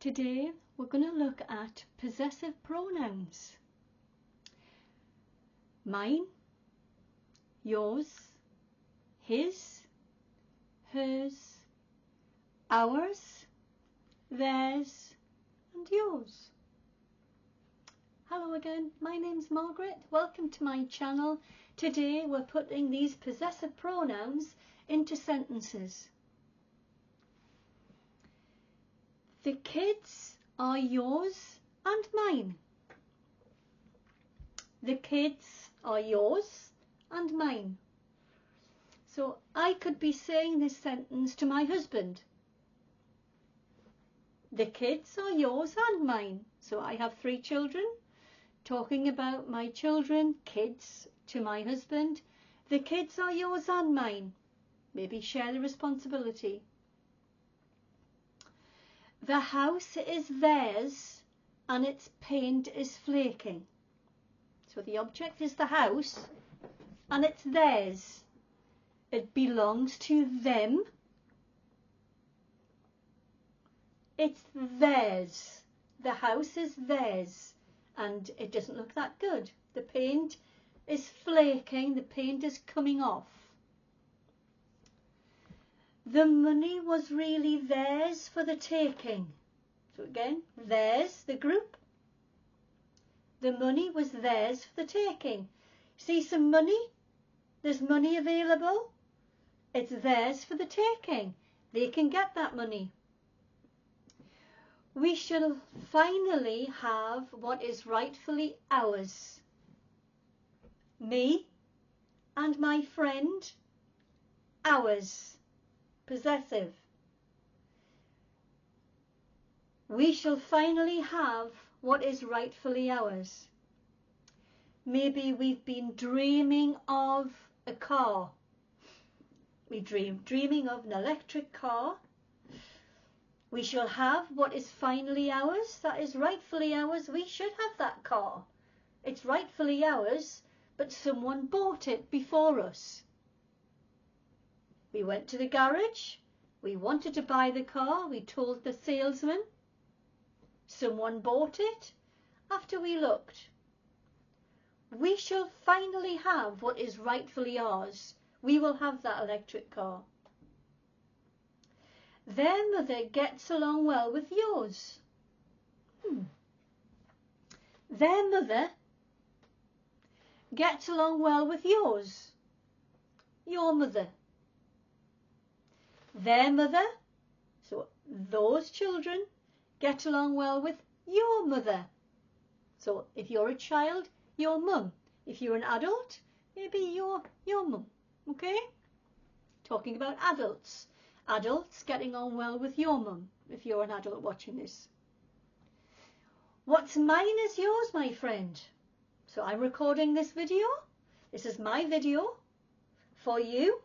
Today we're going to look at possessive pronouns. Mine, yours, his, hers, ours, theirs and yours. Hello again, my name's Margaret. Welcome to my channel. Today we're putting these possessive pronouns into sentences. The kids are yours and mine. The kids are yours and mine. So I could be saying this sentence to my husband. The kids are yours and mine. So I have 3 children. Talking about my children, kids, to my husband. The kids are yours and mine. Maybe share the responsibility. The house is theirs and its paint is flaking. So the object is the house and it's theirs. It belongs to them. It's theirs. The house is theirs and it doesn't look that good. The paint is flaking. The paint is coming off. The money was really theirs for the taking. So again, theirs, the group. The money was theirs for the taking. See some money? There's money available. It's theirs for the taking. They can get that money. We shall finally have what is rightfully ours. Me and my friend, ours. Possessive. We shall finally have what is rightfully ours. Maybe we've been dreaming of a car. Dreaming of an electric car. We shall have what is finally ours, that is rightfully ours. We should have that car. It's rightfully ours, but someone bought it before us. We went to the garage, we wanted to buy the car, we told the salesman. Someone bought it after we looked. We shall finally have what is rightfully ours. We will have that electric car. Their mother gets along well with yours. Their mother gets along well with yours. Your mother. Their mother, so those children, get along well with your mother. So if you're a child, your mum. If you're an adult, maybe your mum. Okay? Talking about adults. Adults getting on well with your mum, if you're an adult watching this. What's mine is yours, my friend. So I'm recording this video. This is my video for you.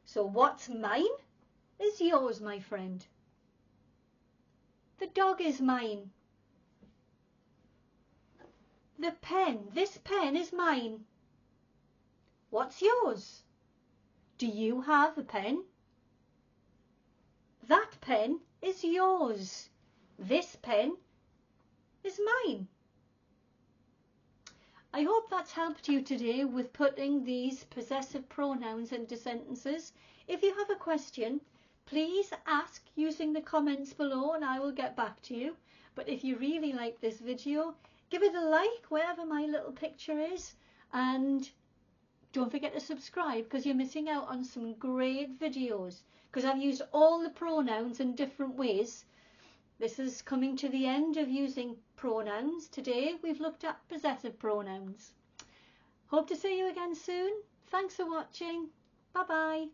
So what's mine is yours, my friend. The dog is mine. The pen, this pen is mine. What's yours? Do you have a pen? That pen is yours. This pen is mine. I hope that's helped you today with putting these possessive pronouns into sentences. If you have a question, please ask using the comments below and I will get back to you. But if you really like this video, give it a like wherever my little picture is, and don't forget to subscribe because you're missing out on some great videos, because I've used all the pronouns in different ways. This is coming to the end of using pronouns. Today we've looked at possessive pronouns. Hope to see you again soon. Thanks for watching. Bye bye.